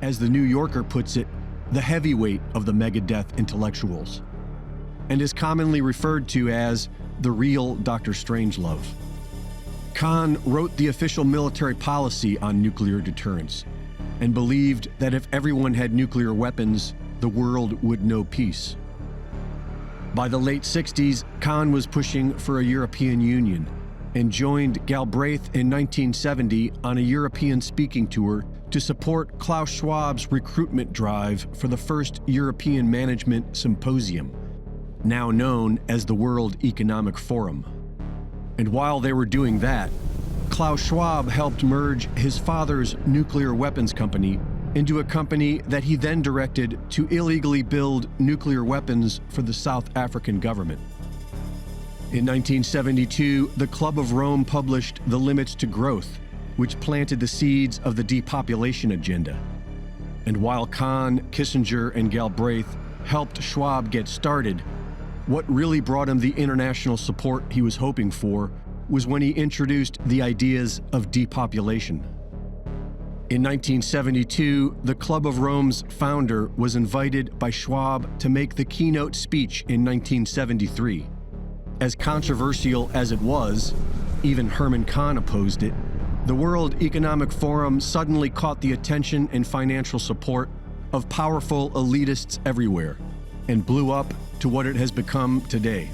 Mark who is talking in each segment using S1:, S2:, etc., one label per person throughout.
S1: as the New Yorker puts it, the heavyweight of the Megadeth intellectuals, and is commonly referred to as the real Dr. Strangelove. Khan wrote the official military policy on nuclear deterrence and believed that if everyone had nuclear weapons, the world would know peace. By the late 60s, Khan was pushing for a European Union and joined Galbraith in 1970 on a European speaking tour to support Klaus Schwab's recruitment drive for the first European Management Symposium, now known as the World Economic Forum. And while they were doing that, Klaus Schwab helped merge his father's nuclear weapons company into a company that he then directed to illegally build nuclear weapons for the South African government. In 1972, the Club of Rome published The Limits to Growth, which planted the seeds of the depopulation agenda. And while Khan, Kissinger, and Galbraith helped Schwab get started, what really brought him the international support he was hoping for was when he introduced the ideas of depopulation. In 1972, the Club of Rome's founder was invited by Schwab to make the keynote speech in 1973. As controversial as it was, even Herman Kahn opposed it, the World Economic Forum suddenly caught the attention and financial support of powerful elitists everywhere and blew up to what it has become today.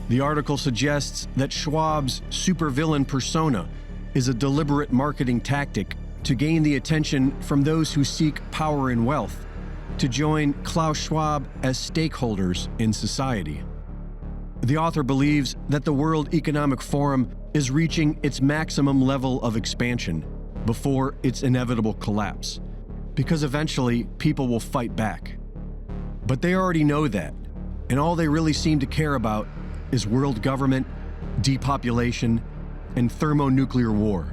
S1: The article suggests that Schwab's supervillain persona is a deliberate marketing tactic to gain the attention from those who seek power and wealth, to join Klaus Schwab as stakeholders in society. The author believes that the World Economic Forum is reaching its maximum level of expansion before its inevitable collapse, because eventually people will fight back. But they already know that, and all they really seem to care about is world government, depopulation, and thermonuclear war.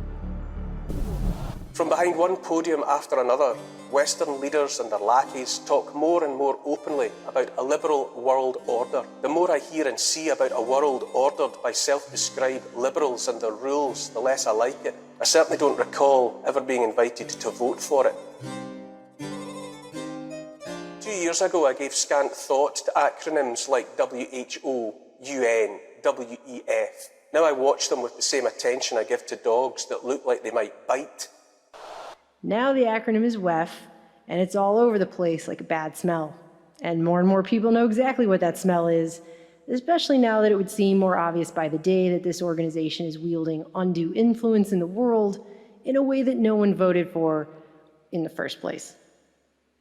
S2: From behind one podium after another, Western leaders and their lackeys talk more and more openly about a liberal world order. The more I hear and see about a world ordered by self-described liberals and their rules, the less I like it. I certainly don't recall ever being invited to vote for it. 2 years ago, I gave scant thought to acronyms like WHO, UN, WEF. Now I watch them with the same attention I give to dogs that look like they might bite.
S3: Now the acronym is WEF, and it's all over the place like a bad smell. And more people know exactly what that smell is, especially now that it would seem more obvious by the day that this organization is wielding undue influence in the world in a way that no one voted for in the first place.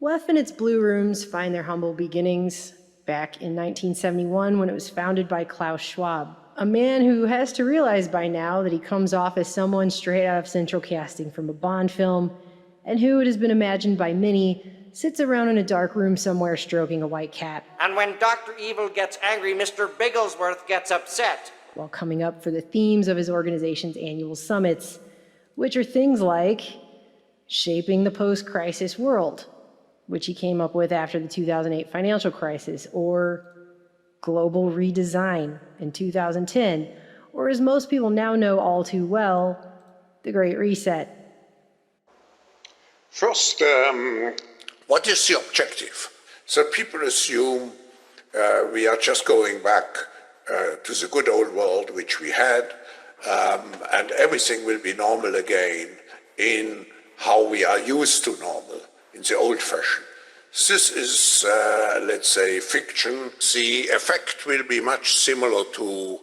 S3: WEF and its blue rooms find their humble beginnings back in 1971 when it was founded by Klaus Schwab, a man who has to realize by now that he comes off as someone straight out of central casting from a Bond film, and who, it has been imagined by many, sits around in a dark room somewhere stroking a white cat.
S4: And when Dr. Evil gets angry, Mr. Bigglesworth gets upset.
S3: While coming up for the themes of his organization's annual summits, which are things like shaping the post-crisis world, which he came up with after the 2008 financial crisis, or global redesign in 2010, or as most people now know all too well, the Great Reset.
S5: First, what is the objective? So people assume we are just going back to the good old world which we had, and everything will be normal again in how we are used to normal, in the old fashion. This is, let's say, fiction. The effect will be much similar to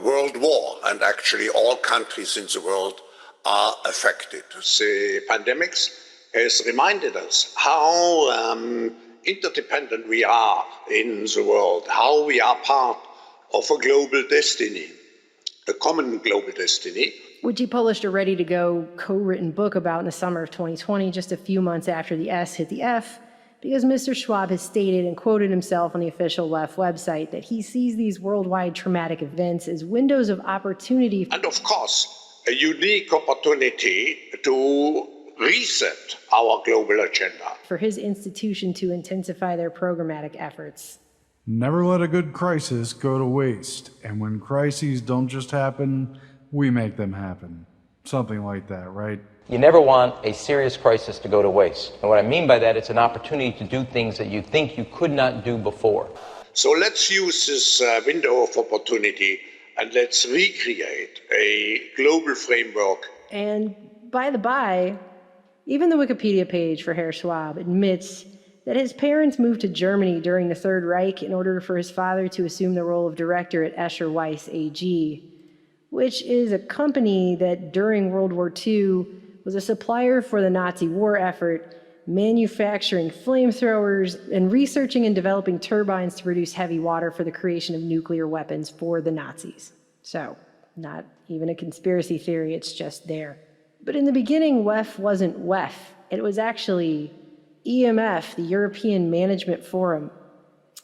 S5: World War, and actually all countries in the world are affected. The pandemics has reminded us how interdependent we are in the world, how we are part of a global destiny, a common global destiny.
S3: Which he published a ready-to-go, co-written book about in the summer of 2020, just a few months after the S hit the F, because Mr. Schwab has stated and quoted himself on the official WEF website that he sees these worldwide traumatic events as windows of opportunity.
S5: And of course, a unique opportunity to reset our global agenda.
S3: For his institution to intensify their programmatic efforts.
S6: Never let a good crisis go to waste. And when crises don't just happen, we make them happen. Something like that, right?
S7: You never want a serious crisis to go to waste. And what I mean by that, it's an opportunity to do things that you think you could not do before.
S5: So let's use this window of opportunity and let's recreate a global framework.
S3: And by the by, even the Wikipedia page for Herr Schwab admits that his parents moved to Germany during the Third Reich in order for his father to assume the role of director at Escher Weiss AG, which is a company that during World War II was a supplier for the Nazi war effort, manufacturing flamethrowers and researching and developing turbines to produce heavy water for the creation of nuclear weapons for the Nazis. So, not even a conspiracy theory, it's just there. But in the beginning, WEF wasn't WEF. It was actually EMF, the European Management Forum.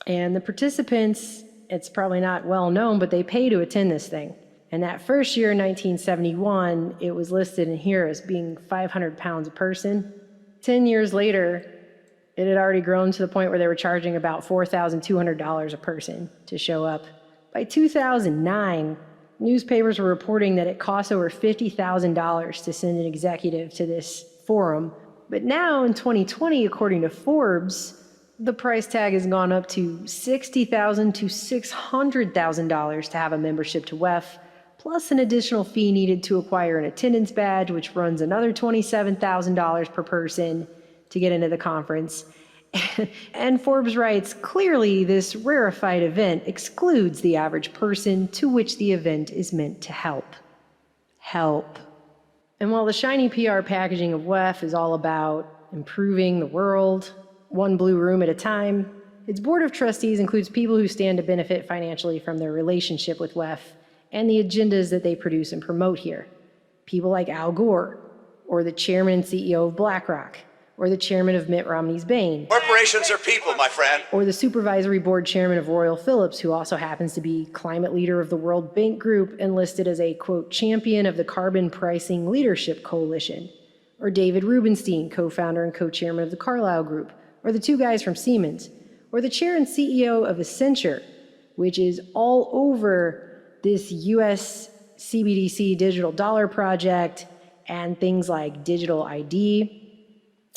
S3: And the participants, it's probably not well known, but they pay to attend this thing. And that first year, in 1971, it was listed in here as being 500 pounds a person. 10 years later, it had already grown to the point where they were charging about $4,200 a person to show up. By 2009, newspapers were reporting that it cost over $50,000 to send an executive to this forum. But now, in 2020, according to Forbes, the price tag has gone up to $60,000 to $600,000 to have a membership to WEF, plus an additional fee needed to acquire an attendance badge, which runs another $27,000 per person to get into the conference. And Forbes writes, clearly this rarefied event excludes the average person to which the event is meant to help. Help. And while the shiny PR packaging of WEF is all about improving the world, one blue room at a time, its board of trustees includes people who stand to benefit financially from their relationship with WEF and the agendas that they produce and promote here. People like Al Gore, or the chairman and CEO of BlackRock, or the chairman of Mitt Romney's Bain.
S8: Corporations are people, my friend.
S3: Or the supervisory board chairman of Royal Philips, who also happens to be climate leader of the World Bank Group and listed as a, quote, champion of the Carbon Pricing Leadership Coalition. Or David Rubenstein, co-founder and co-chairman of the Carlyle Group. Or the two guys from Siemens. Or the chair and CEO of Accenture, which is all over this US CBDC digital dollar project and things like digital ID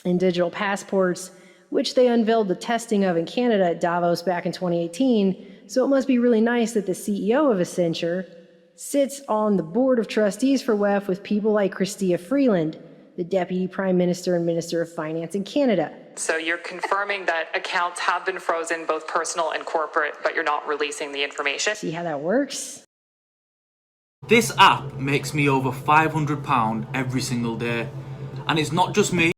S3: and digital passports, which they unveiled the testing of in Canada at Davos back in 2018. So it must be really nice that the CEO of Accenture sits on the board of trustees for WEF with people like Chrystia Freeland, the Deputy Prime Minister and Minister of Finance in Canada.
S9: So you're confirming that accounts have been frozen, both personal and corporate, but you're not releasing the information?
S3: See how that works?
S10: This app makes me over £500 every single day. And it's not just me.